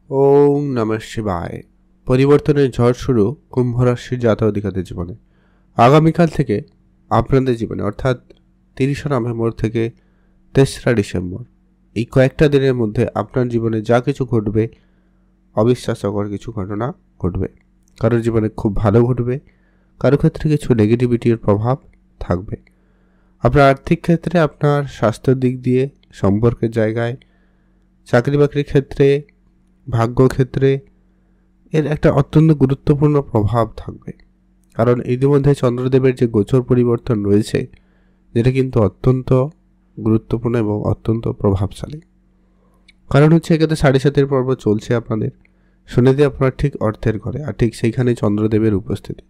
ওম নমঃ শিবায়। পরিবর্তনের ঝড় শুরু কুম্ভ রাশির জাতক-জাতিকাদের জীবনে। আগামীকাল থেকে আপনাদের জীবনে অর্থাৎ 30শে নভেম্বর থেকে 3রা ডিসেম্বর এই কয়েকটা দিনের মধ্যে আপনার জীবনে যা কিছু ঘটবে অবিশ্বাস্যকর কিছু ঘটনা ঘটবে। কারোর জীবনে খুব ভালো ঘটবে, কারো ক্ষেত্রে কিছু নেগেটিভিটির প্রভাব থাকবে। আপনার আর্থিক ক্ষেত্রে, আপনার স্বাস্থ্যের দিক দিয়ে, সম্পর্কের জায়গায়, চাকরি বাকরির ক্ষেত্রে, ভাগ্য ক্ষেত্রে এর একটা অত্যন্ত গুরুত্বপূর্ণ প্রভাব থাকবে। কারণ ইতিমধ্যে চন্দ্রদেবের যে গোচর পরিবর্তন রয়েছে, যেটা কিন্তু অত্যন্ত গুরুত্বপূর্ণ এবং অত্যন্ত প্রভাবশালী। কারণ হচ্ছে এক্ষেত্রে 7.5 পর্ব চলছে আপনাদের শনিতে, আপনার ঠিক অর্থের ঘরে, আর ঠিক সেইখানে চন্দ্রদেবের উপস্থিতি।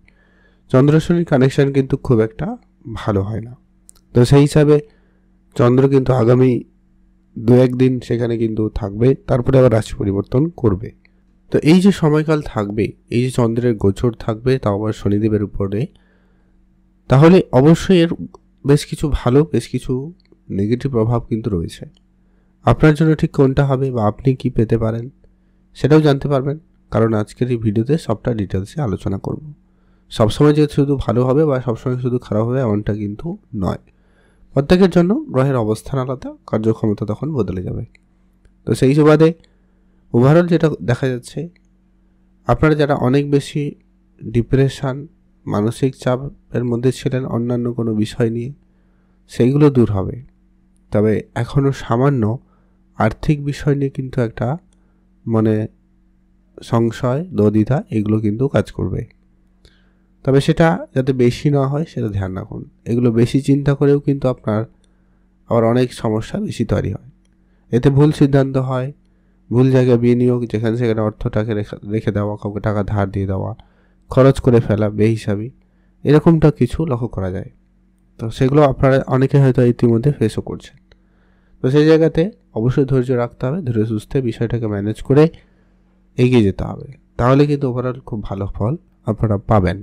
চন্দ্র শনির কানেকশন কিন্তু খুব একটা ভালো হয় না। তো সেই হিসাবে চন্দ্র কিন্তু আগামী 2-1 দিন সেখানে কিন্তু থাকবে, তারপরে আবার রাশি পরিবর্তন করবে। তো এই যে সময়কাল থাকবে, এই যে চন্দ্রের গোচর থাকবে, তাও আবার শনিদেবের উপরে, তাহলে অবশ্যই এর বেশ কিছু ভালো, বেশ কিছু নেগেটিভ প্রভাব কিন্তু রয়েছে। আপনার জন্য ঠিক কোনটা হবে বা আপনি কি পেতে পারেন সেটাও জানতে পারবেন, কারণ আজকের এই ভিডিওতে সবটা ডিটেলসে আলোচনা করব। সবসময় যে শুধু ভালো হবে বা সবসময় শুধু খারাপ হবে এমনটা কিন্তু নয়। প্রত্যেকের জন্য গ্রহের অবস্থান আলাদা, কার্যক্ষমতা তখন বদলে যাবে। তো সেই সুবাদে ওভারঅল যেটা দেখা যাচ্ছে, আপনারা যারা অনেক বেশি ডিপ্রেশন, মানসিক চাপের মধ্যে ছিলেন অন্যান্য কোনো বিষয় নিয়ে, সেইগুলো দূর হবে। তবে এখনও সামান্য আর্থিক বিষয় নিয়ে কিন্তু একটা মনে সংশয়, দ্বিধা এগুলো কিন্তু কাজ করবে। তবে সেটা যাতে বেশি না হয় সেটা ধ্যান রাখুন। এগুলো বেশি চিন্তা করেও কিন্তু আপনার আবার অনেক সমস্যা বেশি তৈরি হয়। এতে ভুল সিদ্ধান্ত হয়, ভুল জায়গায় বিনিয়োগ, যেখানে সেখানে অর্থটাকে রেখে দেওয়া, কাউকে টাকা ধার দিয়ে দেওয়া, খরচ করে ফেলা বেহিসাবি, এরকমটা কিছু লক্ষ্য করা যায়। তো সেগুলো আপনারা অনেকে হয়তো ইতিমধ্যে ফেসও করছেন। তো সেই জায়গাতে অবশ্যই ধৈর্য রাখতে হবে, ধীরে সুস্থে বিষয়টাকে ম্যানেজ করে এগিয়ে যেতে হবে। তাহলে কিন্তু ওভারঅল খুব ভালো ফল আপনারা পাবেন।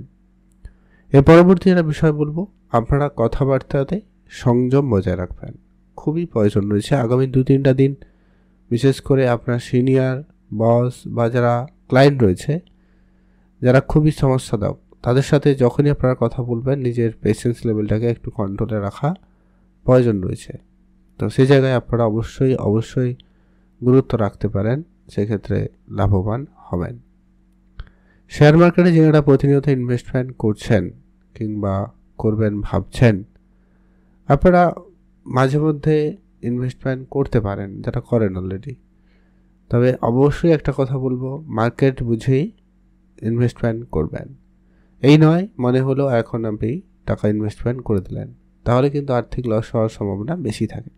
এর পরবর্তী একটা বিষয় বলবো, আপনারা কথাবার্তাতে সংযম বজায় রাখবেন, খুবই প্রয়োজন রয়েছে আগামী 2-3টা দিন। বিশেষ করে আপনার সিনিয়র, বস বা যারা ক্লায়েন্ট রয়েছে, যারা খুবই সমস্যাদায়ক, তাদের সাথে যখনই আপনারা কথা বলবেন নিজের পেশেন্স লেভেলটাকে একটু কন্ট্রোলে রাখা প্রয়োজন রয়েছে। তো সেই জায়গায় আপনারা অবশ্যই গুরুত্ব রাখতে পারেন, সেক্ষেত্রে লাভবান হবেন। শেয়ার মার্কেটে যারা প্রতিনিয়ত ইনভেস্টমেন্ট করছেন কিংবা করবেন ভাবছেন, আপনারা মাঝে মধ্যে ইনভেস্টমেন্ট করতে পারেন, যারা করেন অলরেডি। তবে অবশ্যই একটা কথা বলবো, মার্কেট বুঝেই ইনভেস্টমেন্ট করবেন। এই নয় মনে হলো এখন আপনি টাকা ইনভেস্টমেন্ট করে দিলেন, তাহলে কিন্তু আর্থিক লস হওয়ার সম্ভাবনা বেশি থাকে।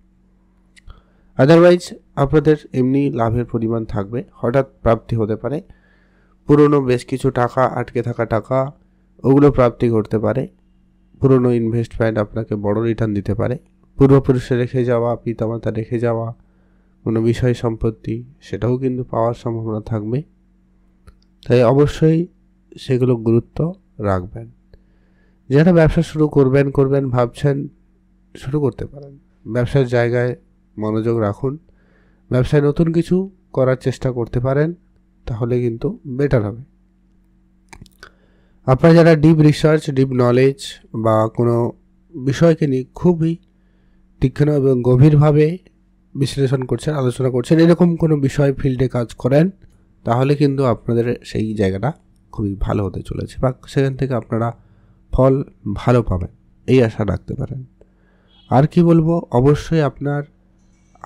আদারওয়াইজ আপনাদের এমনি লাভের পরিমাণ থাকবে, হঠাৎ প্রাপ্তি হতে পারে, পুরনো বেশ কিছু টাকা, আটকে থাকা টাকা, ওগুলো প্রাপ্তি করতে পারে। পুরনো ইনভেস্টমেন্ট আপনাকে বড় রিটার্ন দিতে পারে। পূর্বপুরুষে রেখে যাওয়া, পিতামাতা রেখে যাওয়া কোনো বিষয় সম্পত্তি, সেটাও কিন্তু পাওয়ার সম্ভাবনা থাকবে। তাই অবশ্যই সেগুলো গুরুত্ব রাখবেন। যারা ব্যবসা শুরু করবেন ভাবছেন, শুরু করতে পারেন। ব্যবসার জায়গায় মনোযোগ রাখুন, ব্যবসায় নতুন কিছু করার চেষ্টা করতে পারেন, তাহলে কিন্তু বেটার হবে। আপনারা যারা ডিপ রিসার্চ, ডিপ নলেজ বা কোনো বিষয়কে নিয়ে খুবই তীক্ষ্ণ এবং গভীরভাবে বিশ্লেষণ করছেন, আলোচনা করছেন, এরকম কোনো বিষয় ফিল্ডে কাজ করেন, তাহলে কিন্তু আপনাদের সেই জায়গাটা খুবই ভালো হতে চলেছে বা সেখান থেকে আপনারা ফল ভালো পাবেন, এই আশা রাখতে পারেন। আর কি বলবো, অবশ্যই আপনার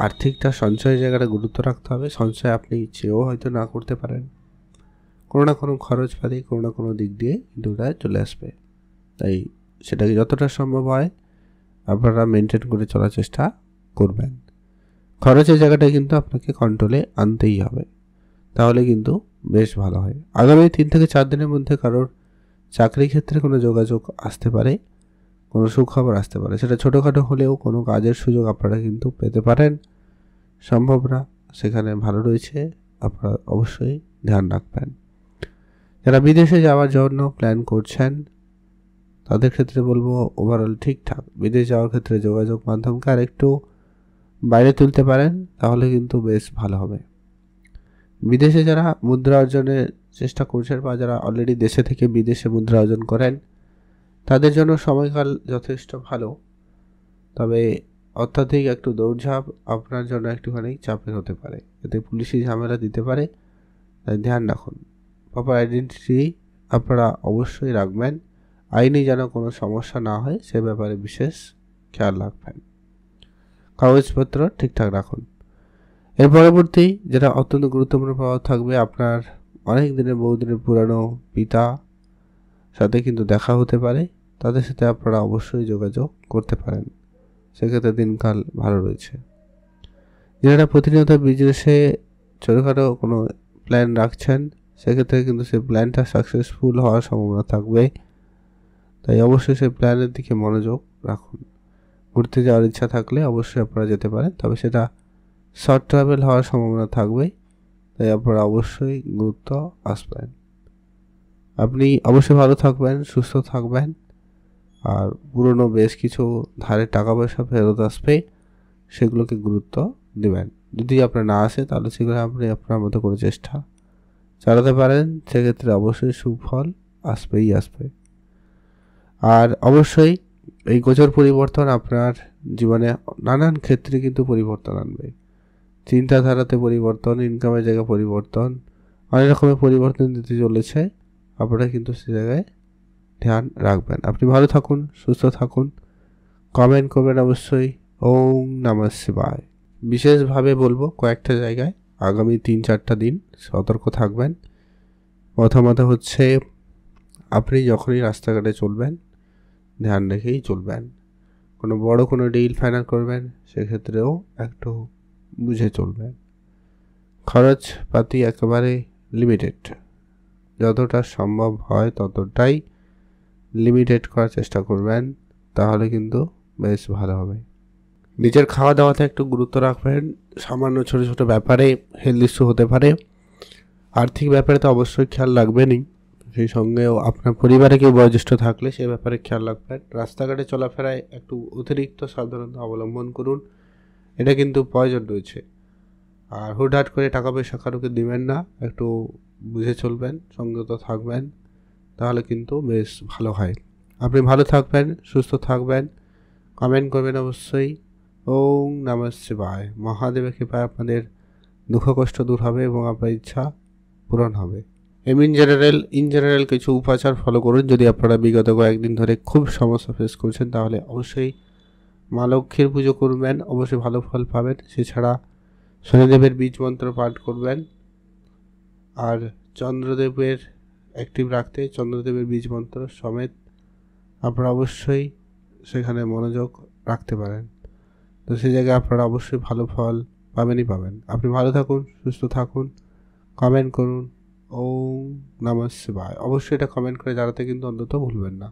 আর্থিকটা সঞ্চয়ের জায়গাটা গুরুত্ব রাখতে হবে। সঞ্চয় আপনি চেয়েও হয়তো না করতে পারেন, কোনো না কোনো খরচ পাতি কোনো না কোনো দিক দিয়ে দুটা চলে আসবে। তাই সেটাকে যতটা সম্ভব হয় আপনারা মেনটেন করে চলার চেষ্টা করবেন। খরচের জায়গাটা কিন্তু আপনাকে কন্ট্রোলে আনতেই হবে, তাহলে কিন্তু বেশ ভালো হয়। আগামী 3 থেকে 4 দিনের মধ্যে কারোর চাকরি ক্ষেত্রে কোনো যোগাযোগ আসতে পারে, কোনো সুখবর আসতে পারে, সেটা ছোটোখাটো হলেও কোনো কাজের সুযোগ আপনারা কিন্তু পেতে পারেন। সম্ভাবনা সেখানে ভালো রয়েছে, আপনারা অবশ্যই ধ্যান রাখবেন। যারা বিদেশে যাওয়ার জন্য প্ল্যান করছেন তাদের ক্ষেত্রে বলবো ওভারঅল ঠিকঠাক। বিদেশ যাওয়ার ক্ষেত্রে যোগাযোগ মাধ্যমকে আর একটু বাইরে তুলতে পারেন, তাহলে কিন্তু বেশ ভালো হবে। বিদেশে যারা মুদ্রা অর্জনের চেষ্টা করছেন বা যারা অলরেডি দেশে থেকে বিদেশে মুদ্রা অর্জন করেন, তাদের জন্য সময়কাল যথেষ্ট ভালো। তবে অত্যাধিক একটু দৌড়ঝাঁপ আপনার জন্য একটুখানি চাপের হতে পারে, এতে পুলিশি ঝামেলা দিতে পারে, তাই ধ্যান রাখুন। প্রপার আইডেন্টিটি আপনারা অবশ্যই রাখবেন, আইনি যেন কোনো সমস্যা না হয় সে ব্যাপারে বিশেষ খেয়াল রাখবেন। কাগজপত্র ঠিকঠাক রাখুন। এর পরবর্তী যেটা অত্যন্ত গুরুত্বপূর্ণ প্রভাব থাকবে, আপনার অনেক দিনের বহুদিনের পুরানো পিতা সাথে কিন্তু দেখা হতে পারে, তাদের সাথে আপনারা অবশ্যই যোগাযোগ করতে পারেন, সেক্ষেত্রে দিনকাল ভালো রয়েছে। যারা প্রতিনিয়ত বিজনেসে ছোটোখাটো কোনো প্ল্যান রাখছেন, সেক্ষেত্রে কিন্তু সেই প্ল্যানটা সাকসেসফুল হওয়ার সম্ভাবনা থাকবে, তাই অবশ্যই সেই প্ল্যানের দিকে মনোযোগ রাখুন। ঘুরতে যাওয়ার ইচ্ছা থাকলে অবশ্যই আপনারা যেতে পারেন, তবে সেটা শর্ট ট্রাভেল হওয়ার সম্ভাবনা থাকবে, তাই আপনারা অবশ্যই গুরুত্ব আসবেন। আপনি অবশ্যই ভালো থাকবেন, সুস্থ থাকবেন, আর পুরনো বেশ কিছু ধারের টাকা পয়সা ফেরত আসবে, সেগুলোকে গুরুত্ব দেবেন। যদি আপনার না আসে তাহলে সেগুলো আপনি আপনার মতো করে চেষ্টা চালাতে পারেন, সেক্ষেত্রে অবশ্যই সুফল আসবেই আসবে। আর অবশ্যই এই গোচর পরিবর্তন আপনার জীবনে নানান ক্ষেত্রে কিন্তু পরিবর্তন আনবে। চিন্তাধারাতে পরিবর্তন, ইনকামের জায়গায় পরিবর্তন, অনেক রকমের পরিবর্তন দিতে চলেছে, আপনারা কিন্তু সে জায়গায় ধ্যান রাখবেন। আপনি ভালো থাকুন, সুস্থ থাকুন, কমেন্ট করবেন অবশ্যই। ওম নমঃ শিবায়। বিশেষভাবে বলবো কয়েকটা জায়গায় আগামী 3-4টা দিন সতর্ক থাকবেন। প্রথমত হচ্ছে, আপনি যখনই রাস্তাঘাটে চলবেন ধ্যান রেখেই চলবেন। কোনো বড় কোনো ডিল ফাইনাল করবেন সেক্ষেত্রেও একটু বুঝে চলবেন। খরচপাতি একেবারে লিমিটেড, যতটা সম্ভব হয় ততটাই লিমিটেড করার চেষ্টা করবেন, তাহলে কিন্তু বেশ ভালো হবে। নিজের খাওয়া দাওয়াতে একটু গুরুত্ব রাখবেন, সামান্য ছোটো ছোটো ব্যাপারে হেলথ ইস্যু হতে পারে। আর্থিক ব্যাপারে তো অবশ্যই খেয়াল রাখবেনই, সেই সঙ্গেও আপনার পরিবারে কেউ বয়োজ্যেষ্ঠ থাকলে সে ব্যাপারে খেয়াল রাখবেন। রাস্তাঘাটে চলাফেরায় একটু অতিরিক্ত সাবধানতা অবলম্বন করুন, এটা কিন্তু প্রয়োজন রয়েছে। আর হুটহাট করে টাকা পয়সা কারোকে দিবেন না, একটু বুঝে চলবেন, সঙ্গত থাকবেন, তাহলে কিন্তু বেশ ভালো হয়। আপনি ভালো থাকবেন, সুস্থ থাকবেন, কমেন্ট করবেন অবশ্যই। ওম নমঃ শিবায়। মহাদেবের কৃপায় আপনাদের দুঃখ কষ্ট দূর হবে এবং আপনার ইচ্ছা পূরণ হবে। ইন জেনারেল কিছু উপাচার ফলো করুন। যদি আপনারা বিগত কয়েকদিন ধরে খুব সমস্যা ফেস করছেন তাহলে অবশ্যই মা লক্ষ্মীর পুজো করবেন, অবশ্যই ভালো ফল পাবেন। সেছাড়া শনিদেবের বীজ মন্ত্র পাঠ করবেন, আর চন্দ্রদেবের অ্যাক্টিভ রাখতে চন্দ্রদেবের বীজ মন্ত্র সমেত আপনারা অবশ্যই সেখানে মনোযোগ রাখতে পারেন, তো সেই জায়গায় আপনারা অবশ্যই ভালো ফল পাবেনই পাবেন। আপনি ভালো থাকুন, সুস্থ থাকুন, কমেন্ট করুন ওম নমঃ শিবায়। অবশ্যই এটা কমেন্ট করে জানাতে কিন্তু অন্তত ভুলবেন না।